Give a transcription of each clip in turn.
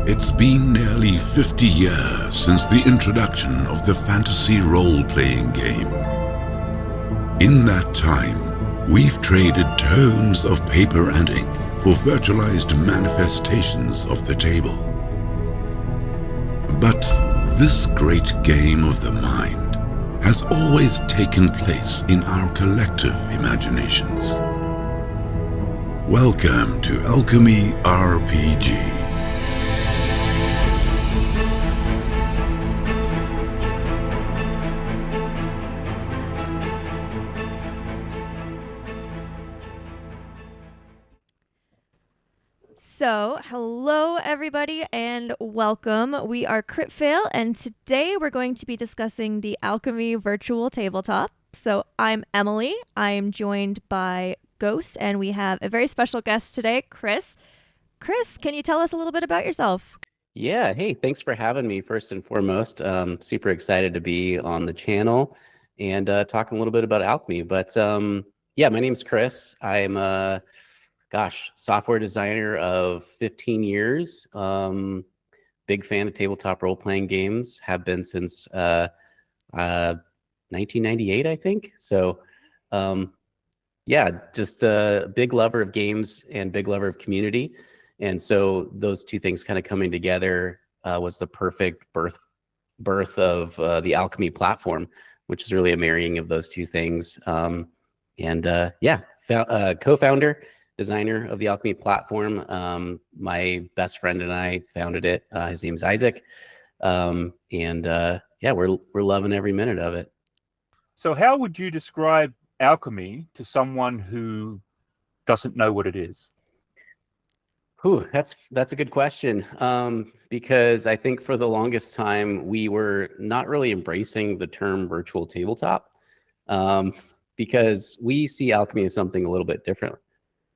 It's been nearly 50 years since the introduction of the fantasy role-playing game. In that time, we've traded tomes of paper and ink for virtualized manifestations of the table. But this great game of the mind has always taken place in our collective imaginations. Welcome to Alchemy RPG. So, hello everybody and welcome. We are Kritfayle and today we're going to be discussing the Alchemy virtual tabletop. So, I'm Emily. I'm joined by Ghost and we have a very special guest today, Chris. Chris, can you tell us a little bit about yourself? Yeah, hey, thanks for having me first and foremost. Super excited to be on the channel and talking a little bit about Alchemy. But yeah, my name's Chris. I'm software designer of 15 years. Big fan of tabletop role-playing games, have been since 1998, I think. So yeah, just a big lover of games and big lover of community. And so those two things kind of coming together was the perfect birth of the Alchemy platform, which is really a marrying of those two things. Yeah, co-founder, designer of the Alchemy platform. My best friend and I founded it. His name's Isaac. Yeah, we're loving every minute of it. So how would you describe Alchemy to someone who doesn't know what it is? Ooh, that's a good question. Because I think for the longest time, we were not really embracing the term virtual tabletop, because we see Alchemy as something a little bit different.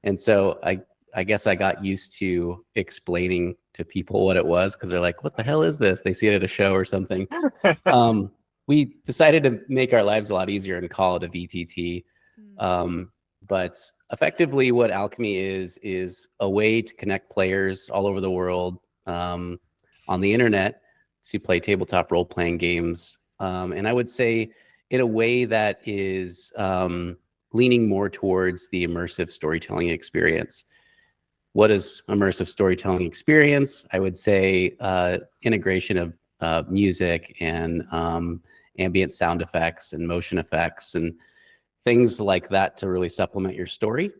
And so I guess I got used to explaining to people what it was because they're like, what the hell is this? They see it at a show or something. We decided to make our lives a lot easier and call it a VTT. But effectively what Alchemy is a way to connect players all over the world on the internet to play tabletop role-playing games. And I would say in a way that is leaning more towards the immersive storytelling experience. What is immersive storytelling experience? I would say integration of music and ambient sound effects and motion effects and things like that to really supplement your story.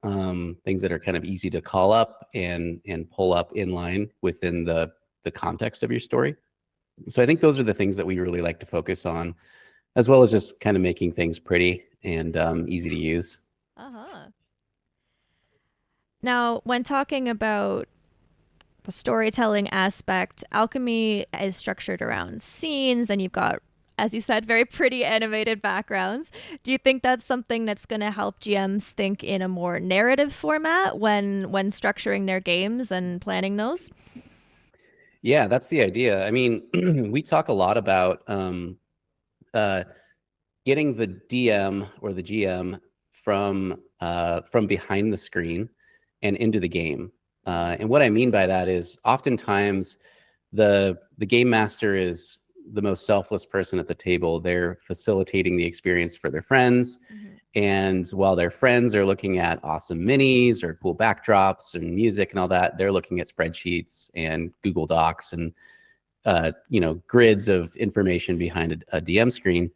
Things that are kind of easy to call up and pull up in line within the context of your story. So I think those are the things that we really like to focus on, as well as just kind of making things pretty and easy to use. Now, when talking about the storytelling aspect, Alchemy is structured around scenes and you've got, as you said, very pretty animated backgrounds. Do you think that's something that's going to help GMs think in a more narrative format when structuring their games and planning those? Yeah, that's the idea. I mean, we talk a lot about getting the DM or the GM from behind the screen and into the game. And what I mean by that is oftentimes the game master is the most selfless person at the table. They're facilitating the experience for their friends. And while their friends are looking at awesome minis or cool backdrops and music and all that, they're looking at spreadsheets and Google Docs and grids of information behind a DM screen.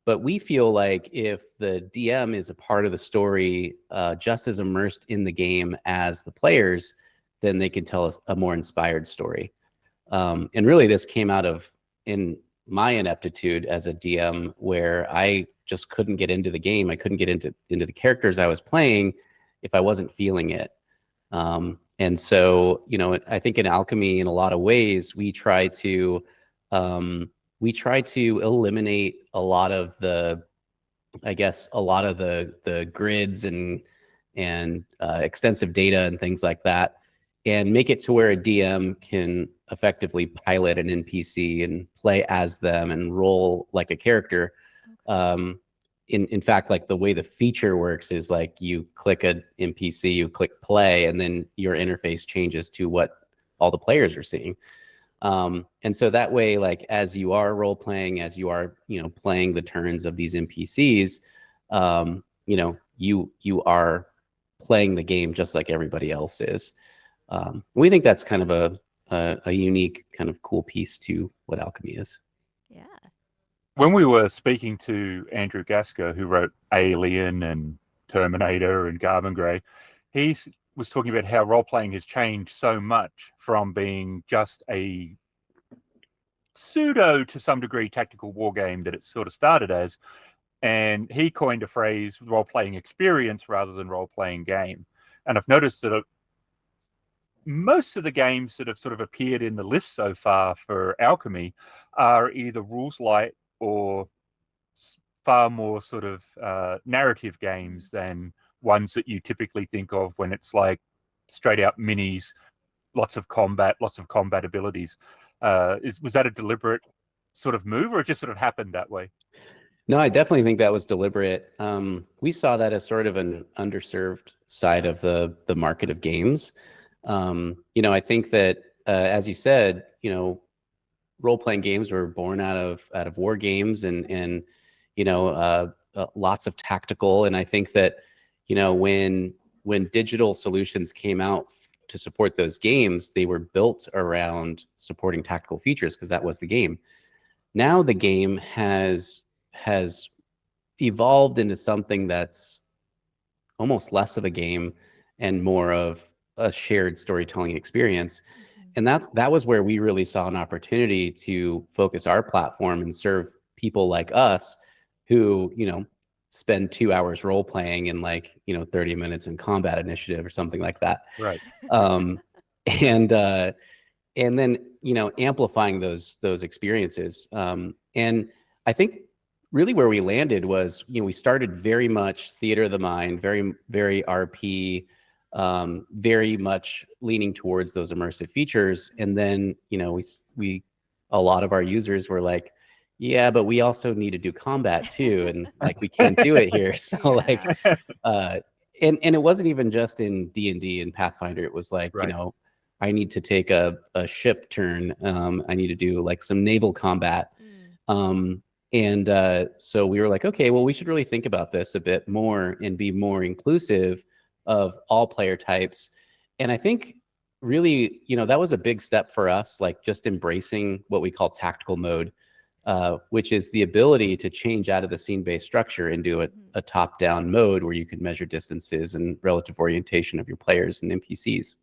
But we feel like if the DM is a part of the story, just as immersed in the game as the players, then they can tell us a more inspired story. And really this came out of in my ineptitude as a DM, where I just couldn't get into the game. I couldn't get into the characters I was playing if I wasn't feeling it. And so, I think in Alchemy, in a lot of ways, we try to eliminate a lot of the grids and extensive data and things like that, and make it to where a DM can effectively pilot an NPC and play as them and roll like a character. In fact, like the way the feature works is like you click an NPC, you click play, and then your interface changes to what all the players are seeing. And so that way, like, as you are role playing, as you are, playing the turns of these NPCs, you are playing the game just like everybody else is. We think that's kind of a unique, kind of cool piece to what Alchemy is. Yeah. When we were speaking to Andrew Gasker, who wrote Alien and Terminator and Garvin Grey, he was talking about how role-playing has changed so much from being just a pseudo, to some degree, tactical war game that it sort of started as. And he coined a phrase, role-playing experience rather than role-playing game. And I've noticed that most of the games that have sort of appeared in the list so far for Alchemy are either rules light or far more sort of narrative games than ones that you typically think of when it's like straight out minis, lots of combat abilities. Was that a deliberate sort of move, or it just sort of happened that way? No, I definitely think that was deliberate. We saw that as sort of an underserved side of the market of games. I think that, as you said, role-playing games were born out of war games and lots of tactical. And I think that, when digital solutions came out to support those games, they were built around supporting tactical features because that was the game. Now the game has evolved into something that's almost less of a game and more of a shared storytelling experience. And that was where we really saw an opportunity to focus our platform and serve people like us who, spend 2 hours role playing and 30 minutes in combat initiative or something like that. Right. And then, amplifying those experiences. And I think really where we landed was, we started very much theater of the mind, very, very RP, very much leaning towards those immersive features. And then, we a lot of our users were like, yeah, but we also need to do combat too. And we can't do it here. So and it wasn't even just in D&D and Pathfinder. It was like, right. I need to take a ship turn. I need to do some naval combat. So we were like, okay, well, we should really think about this a bit more and be more inclusive of all player types. And I think really, that was a big step for us, just embracing what we call tactical mode, which is the ability to change out of the scene-based structure into a top-down mode where you can measure distances and relative orientation of your players and NPCs.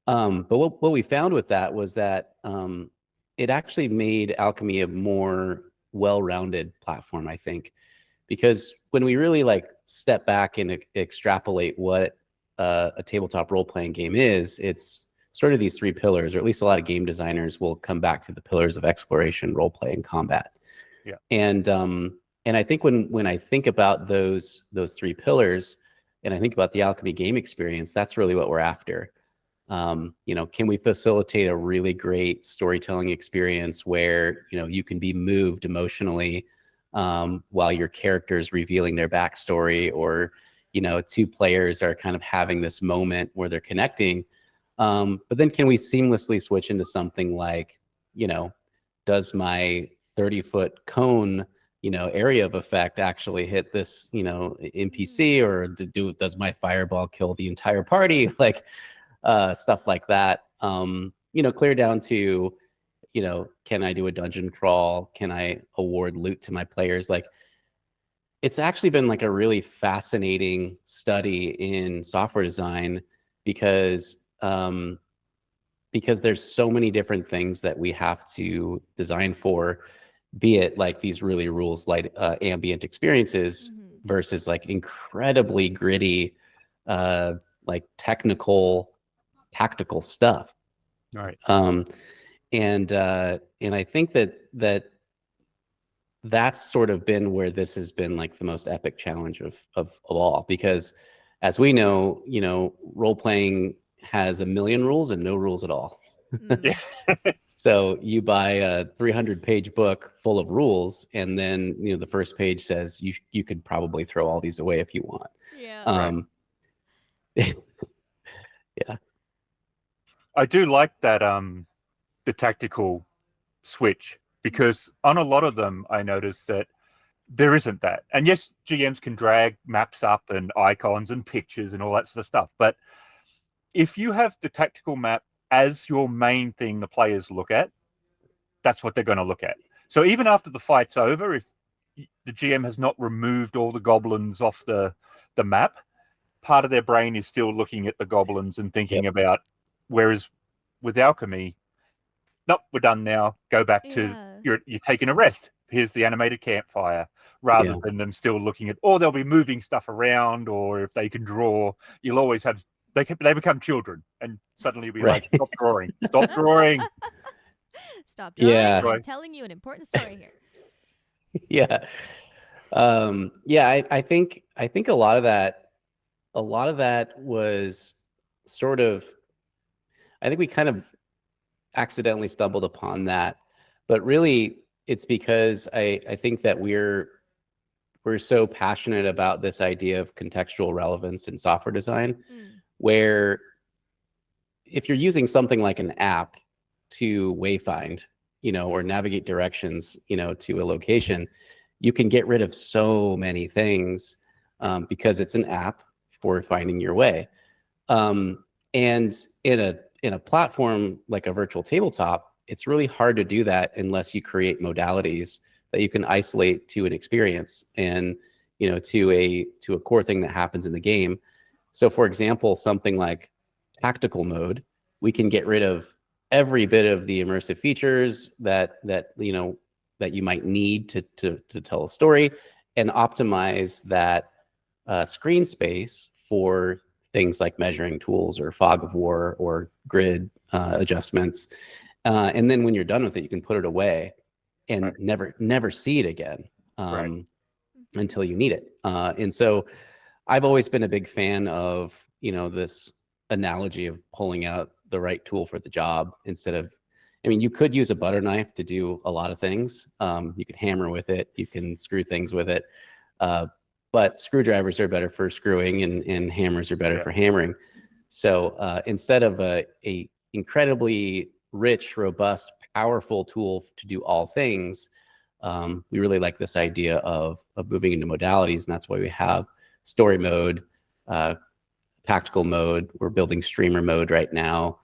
But what we found with that was that it actually made Alchemy a more well-rounded platform, I think, because when we really step back and extrapolate what a tabletop role-playing game is, it's sort of these three pillars, or at least a lot of game designers will come back to the pillars of exploration, role-play, and combat. Yeah. And I think when I think about those three pillars, and I think about the Alchemy game experience, that's really what we're after. Can we facilitate a really great storytelling experience where, you can be moved emotionally while your character's revealing their backstory, or, two players are kind of having this moment where they're connecting. But then can we seamlessly switch into something like, does my 30-foot cone, area of effect actually hit this, NPC, or does my fireball kill the entire party? Stuff like that, clear down to, can I do a dungeon crawl? Can I award loot to my players? It's actually been a really fascinating study in software design because there's so many different things that we have to design for, be it these really rules light ambient experiences versus incredibly gritty technical tactical stuff. Right. And I think that's sort of been where this has been the most epic challenge of all, because as we know, role playing has a million rules and no rules at all. Yeah. So you buy a 300-page book full of rules, and then the first page says you could probably throw all these away if you want. Yeah. Yeah. I do like that the tactical switch, because on a lot of them I noticed that there isn't that. And yes, GMs can drag maps up and icons and pictures and all that sort of stuff, but if you have the tactical map as your main thing the players look at, that's what they're going to look at. So even after the fight's over, if the GM has not removed all the goblins off the map, part of their brain is still looking at the goblins and thinking about, whereas with Alchemy, nope, we're done now. Go back to, you're taking a rest. Here's the animated campfire, rather than them still looking at, or they'll be moving stuff around, or if they can draw, you'll always have, they become children, and suddenly you'll be like, stop drawing, stop drawing. Stop drawing. I'm telling you an important story here. I think a lot of that was sort of, I think we kind of accidentally stumbled upon that, but really it's because I think that we're so passionate about this idea of contextual relevance in software design, where if you're using something like an app to wayfind, or navigate directions, to a location, you can get rid of so many things because it's an app for finding your way. And in a platform like a virtual tabletop, it's really hard to do that unless you create modalities that you can isolate to an experience and to a core thing that happens in the game. So for example, something like tactical mode, we can get rid of every bit of the immersive features that you might need to tell a story, and optimize that screen space for things like measuring tools or fog of war or grid adjustments. And then when you're done with it, you can put it away and never see it again until you need it. And so I've always been a big fan of, this analogy of pulling out the right tool for the job instead of, you could use a butter knife to do a lot of things. You could hammer with it, you can screw things with it. But screwdrivers are better for screwing and hammers are better for hammering. So instead of a incredibly rich, robust, powerful tool to do all things, we really like this idea of moving into modalities, and that's why we have story mode, tactical mode. We're building streamer mode right now.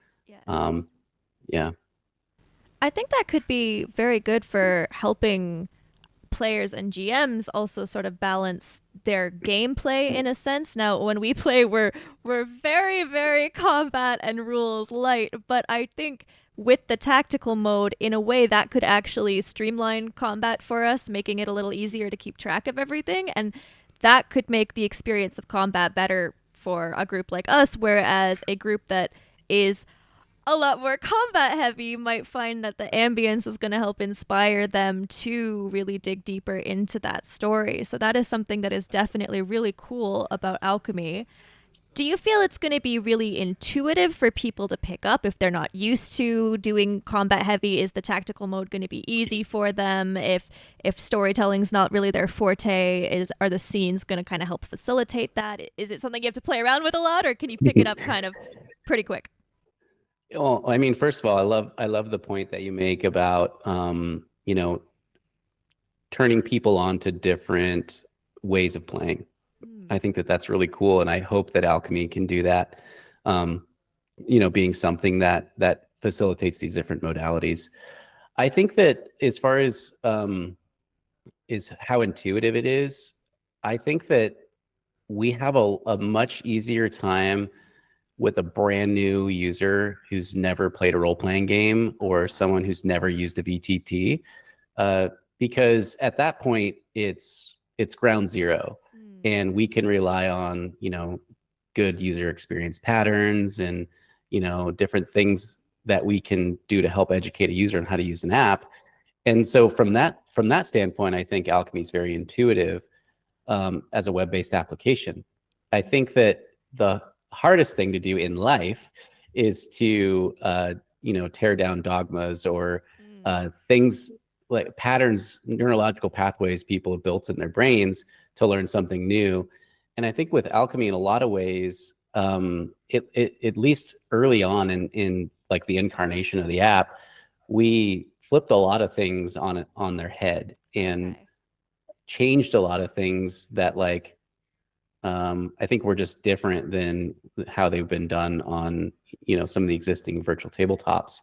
I think that could be very good for helping players and GMs also sort of balance their gameplay in a sense. Now, when we play, we're very, very combat and rules light, but I think with the tactical mode, in a way, that could actually streamline combat for us, making it a little easier to keep track of everything, and that could make the experience of combat better for a group like us, whereas a group that is a lot more combat heavy might find that the ambience is going to help inspire them to really dig deeper into that story. So that is something that is definitely really cool about Alchemy. Do you feel it's going to be really intuitive for people to pick up if they're not used to doing combat heavy? Is the tactical mode going to be easy for them? If storytelling's not really their forte, are the scenes going to kind of help facilitate that? Is it something you have to play around with a lot, or can you pick it up kind of pretty quick? Well, first of all, I love the point that you make about turning people on to different ways of playing. I think that that's really cool, and I hope that Alchemy can do that. Being something that facilitates these different modalities. I think that as far as is how intuitive it is, I think that we have a much easier time with a brand new user who's never played a role-playing game or someone who's never used a VTT, because at that point it's ground zero, and we can rely on good user experience patterns and different things that we can do to help educate a user on how to use an app. And so from that standpoint, I think Alchemy is very intuitive as a web-based application. I think that the hardest thing to do in life is to tear down dogmas or things like patterns, neurological pathways people have built in their brains to learn something new. And I think with Alchemy, in a lot of ways, at least early on in like the incarnation of the app, we flipped a lot of things on their head and changed a lot of things that like I think were just different than how they've been done on, you know, some of the existing virtual tabletops.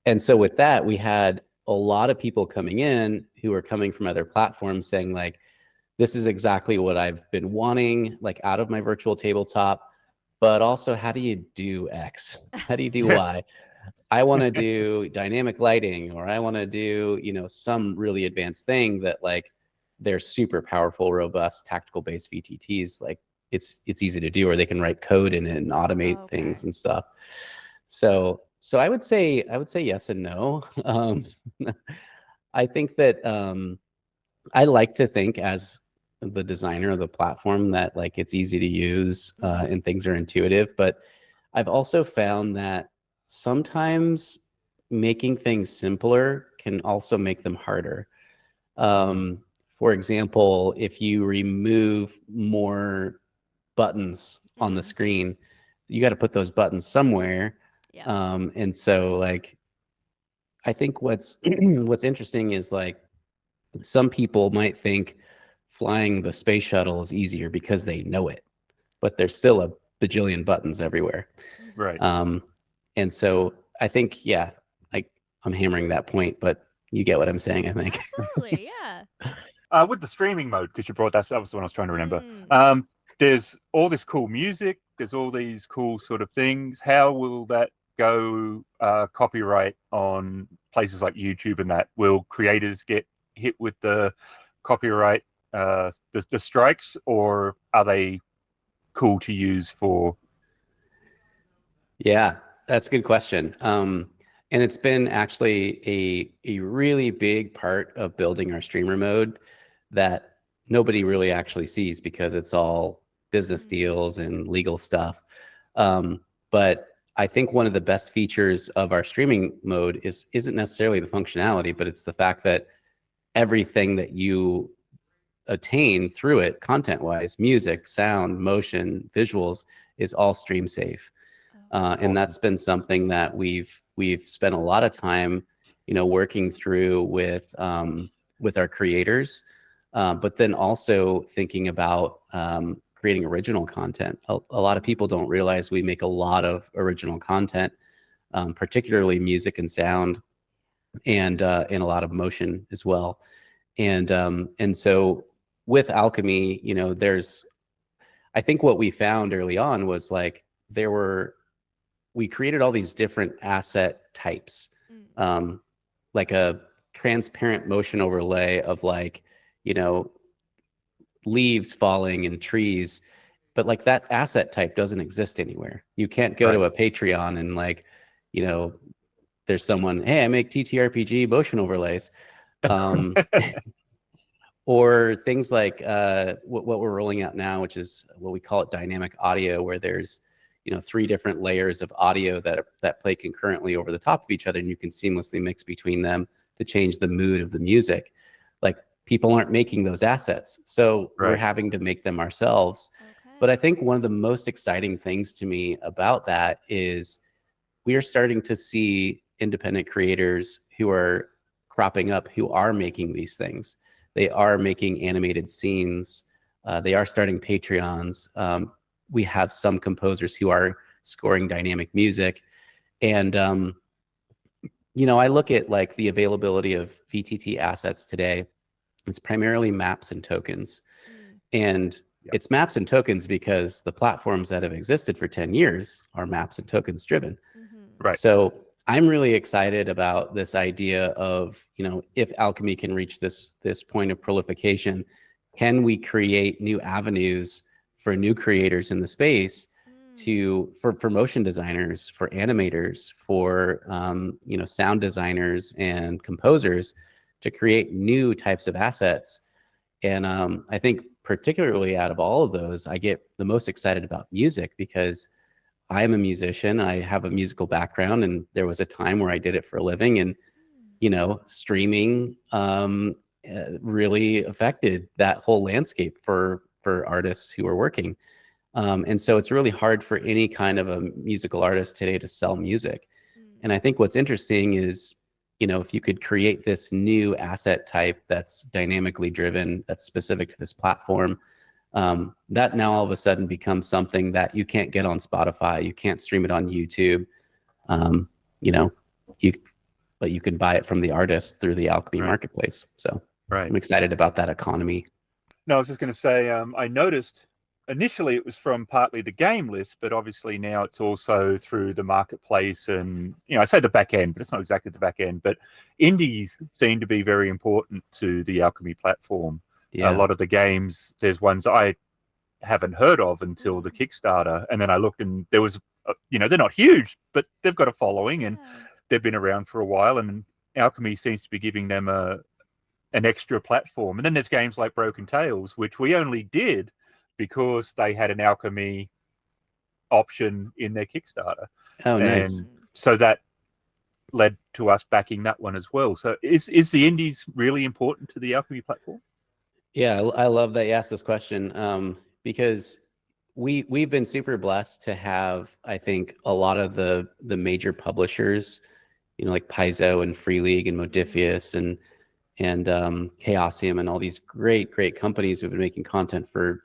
And so with that, we had a lot of people coming in who are coming from other platforms saying like, this is exactly what I've been wanting, like out of my virtual tabletop, but also how do you do X? How do you do Y? I want to do dynamic lighting, or I want to do, you know, some really advanced thing that like they're super powerful, robust, tactical based VTTs. Like it's easy to do, or they can write code in it and automate things and stuff. So I would say yes and no. I think that I like to think as the designer of the platform that like it's easy to use and things are intuitive, but I've also found that sometimes making things simpler can also make them harder. For example, if you remove more buttons on the screen, you got to put those buttons somewhere. And so like, I think what's interesting is like some people might think flying the space shuttle is easier because they know it, but there's still a bajillion buttons everywhere. Right. And so I think, yeah, I'm hammering that point, but you get what I'm saying, I think. Absolutely, yeah. With the streaming mode, because you brought that was the one I was trying to remember. There's all this cool music. There's all these cool sort of things. How will that go copyright on places like YouTube and that? Will creators get hit with the copyright, the strikes, or are they cool to use for? Yeah, that's a good question. And it's been actually a really big part of building our streamer mode that nobody really actually sees because it's all business deals and legal stuff. But I think one of the best features of our streaming mode isn't necessarily the functionality, but it's the fact that everything that you attain through it, content-wise, music, sound, motion, visuals, is all stream safe. And that's been something that we've spent a lot of time, you know, working through with our creators, but then also thinking about creating original content. A lot of people don't realize we make a lot of original content, particularly music and sound, and a lot of motion as well. And so with Alchemy, you know, I think what we found early on was like we created all these different asset types, like a transparent motion overlay of like, you know, leaves falling in trees, but like that asset type doesn't exist anywhere. You can't go to a Patreon and like, you know, there's someone, hey, I make TTRPG motion overlays. Or things like what we're rolling out now, which is what we call it dynamic audio, where there's, you know, 3 different layers of audio that play concurrently over the top of each other, and you can seamlessly mix between them to change the mood of the music. Like people aren't making those assets, so we're having to make them ourselves. But I think one of the most exciting things to me about that is we are starting to see independent creators who are cropping up who are making these things. They are making animated scenes. They are starting Patreons. We have some composers who are scoring dynamic music. And, you know, I look at like the availability of VTT assets today. It's primarily maps and tokens. And it's maps and tokens because the platforms that have existed for 10 years are maps and tokens driven. So I'm really excited about this idea of, you know, if Alchemy can reach this point of prolification, can we create new avenues for new creators in the space for motion designers, for animators, for you know, sound designers and composers to create new types of assets. And I think particularly out of all of those, I get the most excited about music because I am a musician. I have a musical background, and there was a time where I did it for a living, and, you know, streaming really affected that whole landscape for artists who are working. And so it's really hard for any kind of a musical artist today to sell music. And I think what's interesting is, if you could create this new asset type that's dynamically driven, that's specific to this platform, that now all of a sudden becomes something that you can't get on Spotify, you can't stream it on YouTube, you know, but you can buy it from the artist through the Alchemy marketplace. So I'm excited about that economy. No, I was just going to say, I noticed initially it was from partly the game list, but obviously now it's also through the marketplace. And, I say the back end, but it's not exactly the back end. But indies seem to be very important to the Alchemy platform. Yeah. A lot of the games, there's ones I haven't heard of until the Kickstarter. And then I looked and there was, they're not huge, but they've got a following and they've been around for a while. And Alchemy seems to be giving them an extra platform. And then there's games like Broken Tales, which we only did because they had an Alchemy option in their Kickstarter. Oh, nice. And so that led to us backing that one as well. So is the indies really important to the Alchemy platform? Yeah, I love that you asked this question, because we've been super blessed to have, I think, a lot of the major publishers, like Paizo and Free League and Modifius and Chaosium and all these great companies who've been making content for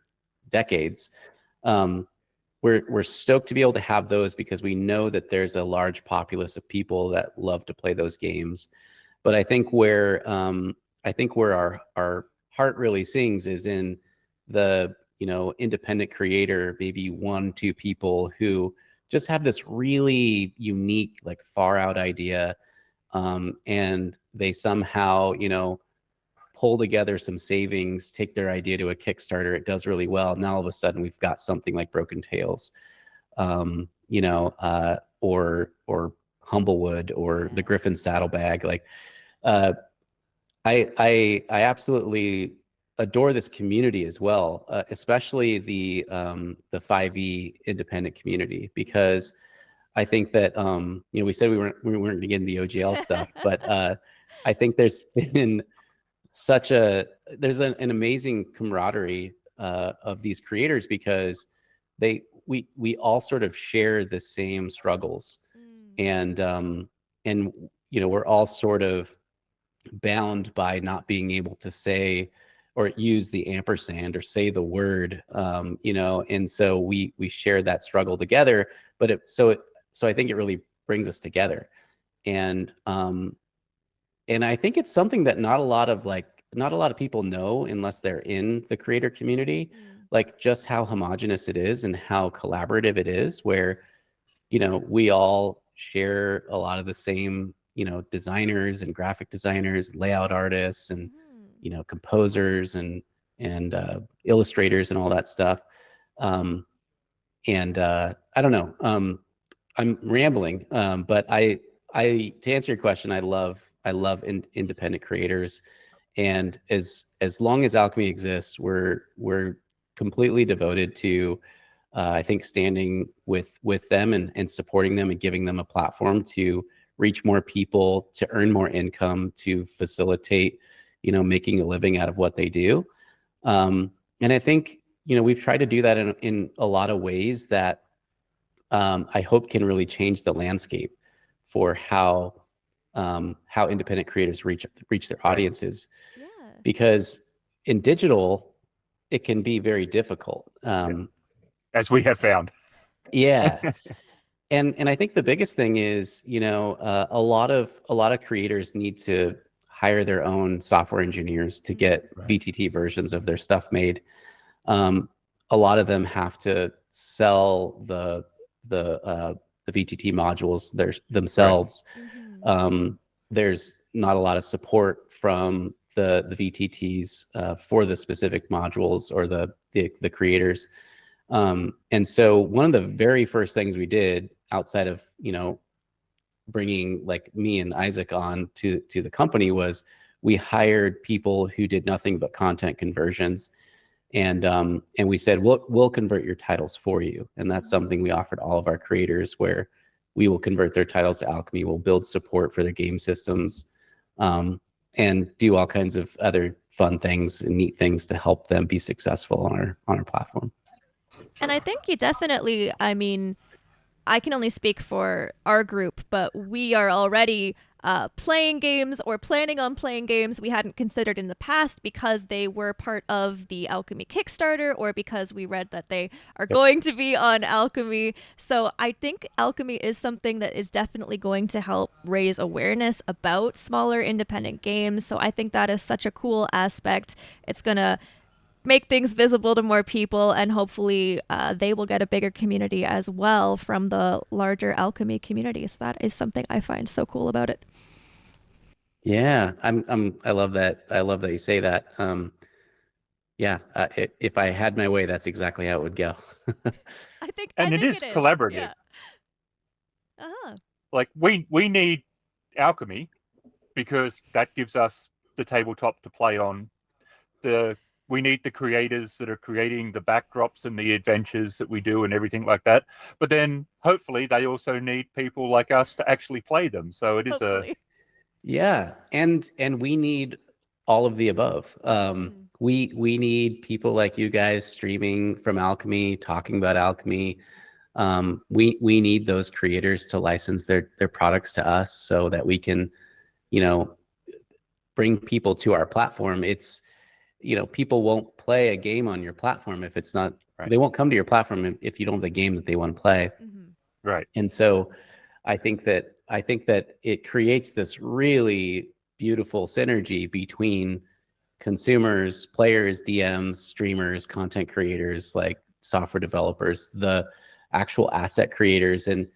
decades. We're stoked to be able to have those because we know that there's a large populace of people that love to play those games. But I think where our heart really sings is in the independent creator, maybe 1-2 people who just have this really unique, like far out idea, and they somehow pull together some savings, take their idea to a Kickstarter. It does really well. Now all of a sudden we've got something like Broken Tales, or Humblewood or the Griffin Saddlebag. Like, I absolutely adore this community as well, especially the 5e independent community, because I think that we said we weren't going to get into the OGL stuff, but I think there's been there's an amazing camaraderie of these creators because we all sort of share the same struggles, and we're all sort of bound by not being able to say or use the ampersand or say the word, and so we share that struggle together. But so I think it really brings us together, and I think it's something that not a lot of people know unless they're in the creator community, like just how homogenous it is and how collaborative it is, where we all share a lot of the same designers and graphic designers, layout artists, and composers and illustrators and all that stuff. I don't know. I'm rambling, but I to answer your question, I love independent creators, and as long as Alchemy exists, we're completely devoted to I think standing with them and supporting them and giving them a platform to reach more people, to earn more income, to facilitate making a living out of what they do. And I think we've tried to do that in a lot of ways that I hope can really change the landscape for how independent creators reach their audiences. Yeah. Because in digital, it can be very difficult. As we have found. Yeah. And I think the biggest thing is, a lot of creators need to hire their own software engineers to get VTT versions of their stuff made. A lot of them have to sell the VTT modules themselves. Right. There's not a lot of support from the VTTs for the specific modules or the creators. And so one of the very first things we did outside of bringing like me and Isaac on to the company was we hired people who did nothing but content conversions, and we said we'll convert your titles for you, and that's something we offered all of our creators, where we will convert their titles to Alchemy, we'll build support for their game systems, and do all kinds of other fun things and neat things to help them be successful on our platform. And I think you definitely, I can only speak for our group, but we are already playing games or planning on playing games we hadn't considered in the past because they were part of the Alchemy Kickstarter or because we read that they are going to be on Alchemy. So I think Alchemy is something that is definitely going to help raise awareness about smaller independent games. So I think that is such a cool aspect. It's going to make things visible to more people, and hopefully they will get a bigger community as well from the larger Alchemy community. So that is something I find so cool about it. Yeah, I love that. I love that you say that. Yeah, if I had my way, that's exactly how it would go. And I it think is it is. collaborative. Yeah. Uh-huh. Like we need Alchemy because that gives us the tabletop to play on. We need the creators that are creating the backdrops and the adventures that we do and everything like that. But then hopefully they also need people like us to actually play them. So it is Hopefully. Yeah, and we need all of the above. We need people like you guys streaming from Alchemy, talking about Alchemy. We need those creators to license their products to us so that we can, you know, bring people to our platform. It's, you know, people won't play a game on your platform if it's not, Right. they won't come to your platform if you don't have the game that they want to play. right. And so I think that it creates this really beautiful synergy between consumers, players, DMs, streamers, content creators, like software developers, the actual asset creators. And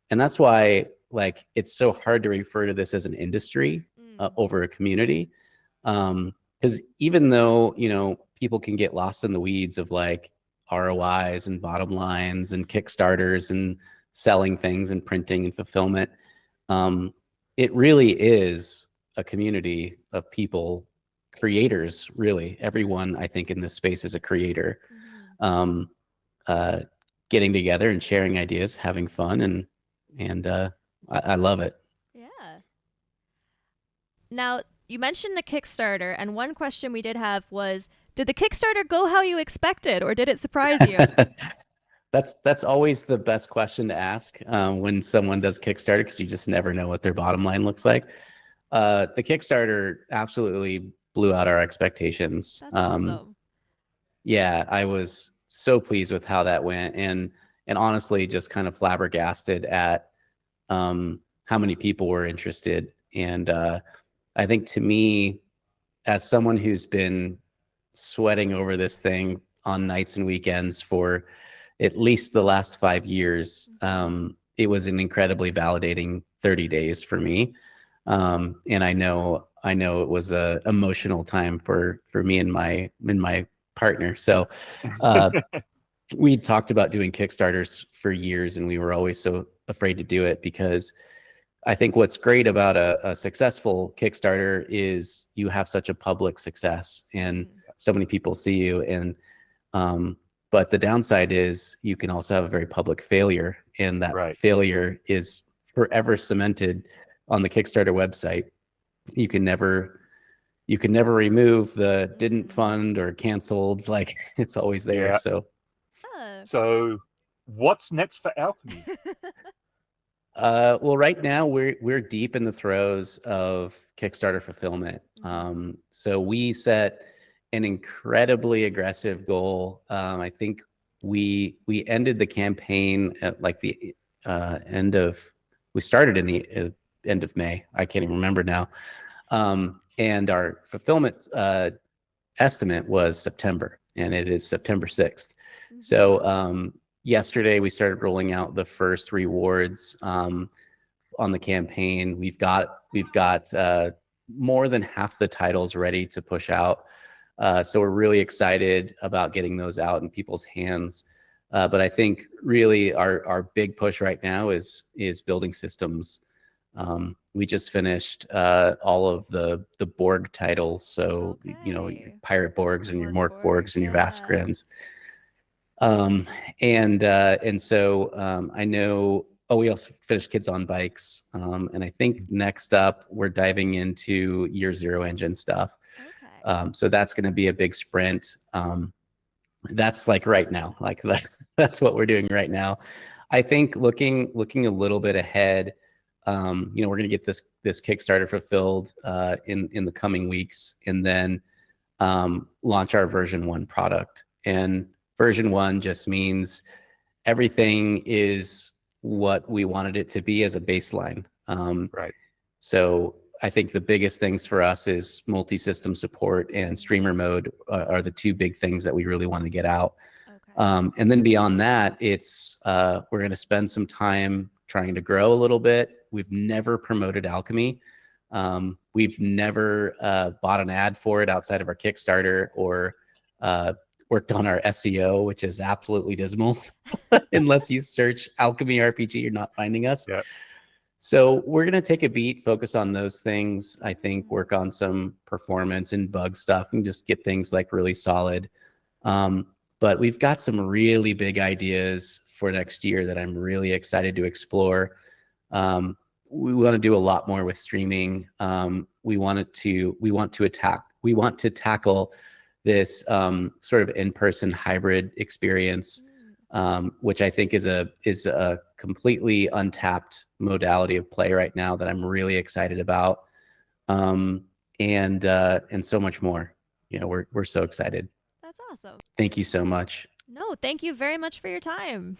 that's why, like, it's so hard to refer to this as an industry over a community. Because even though, you know, people can get lost in the weeds of like ROIs and bottom lines and Kickstarters and selling things and printing and fulfillment, it really is a community of people, creators, really. Everyone, I think, in this space is a creator, getting together and sharing ideas, having fun, and I love it. Yeah. Now, you mentioned the Kickstarter, and one question we did have was, did the Kickstarter go how you expected, or did it surprise you? That's always the best question to ask when someone does Kickstarter, because you just never know what their bottom line looks like. The Kickstarter absolutely blew out our expectations. That's awesome. Yeah, I was so pleased with how that went, and honestly, just kind of flabbergasted at how many people were interested. And I think, to me, as someone who's been sweating over this thing on nights and weekends for at least the last 5 years, it was an incredibly validating 30 days for me. And I know it was a emotional time for me and my partner. So we talked about doing Kickstarters for years, and we were always so afraid to do it, because I think what's great about a successful Kickstarter is you have such a public success and so many people see you. And but the downside is you can also have a very public failure, and that failure is forever cemented on the Kickstarter website. You can never remove the didn't fund or canceled. Like, it's always there. Yeah. So what's next for Alchemy? well, right now we're deep in the throes of Kickstarter fulfillment. So we set an incredibly aggressive goal. I think we ended the campaign at like the we started in the end of May. I can't even remember now. And our fulfillment estimate was September, and it is September 6th. So yesterday we started rolling out the first rewards on the campaign. We've got more than half the titles ready to push out. So we're really excited about getting those out in people's hands. But I think really our big push right now is building systems. We just finished all of the Borg titles. So, you know, your Pirate Borgs and your Mork Borgs and your Vascrims. And so I know, we also finished Kids on Bikes. And I think next up we're diving into Year Zero engine stuff. So that's going to be a big sprint. That's like right now, like that's what we're doing right now. I think looking a little bit ahead, you know, we're going to get this Kickstarter fulfilled in the coming weeks, and then launch our version 1 product. And version 1 just means everything is what we wanted it to be as a baseline. Right. So I think the biggest things for us is multi-system support and streamer mode are the two big things that we really want to get out. Okay. And then beyond that, it's we're going to spend some time trying to grow a little bit. We've never promoted Alchemy. We've never bought an ad for it outside of our Kickstarter or worked on our SEO, which is absolutely dismal. Unless you search Alchemy RPG, you're not finding us. Yeah. So we're going to take a beat, focus on those things. I think work on some performance and bug stuff and just get things like really solid. But we've got some really big ideas for next year that I'm really excited to explore. We want to do a lot more with streaming. We want to tackle this sort of in-person hybrid experience, which I think is a completely untapped modality of play right now that I'm really excited about, and so much more. You know, we're so excited. That's awesome. Thank you so much. No, thank you very much for your time.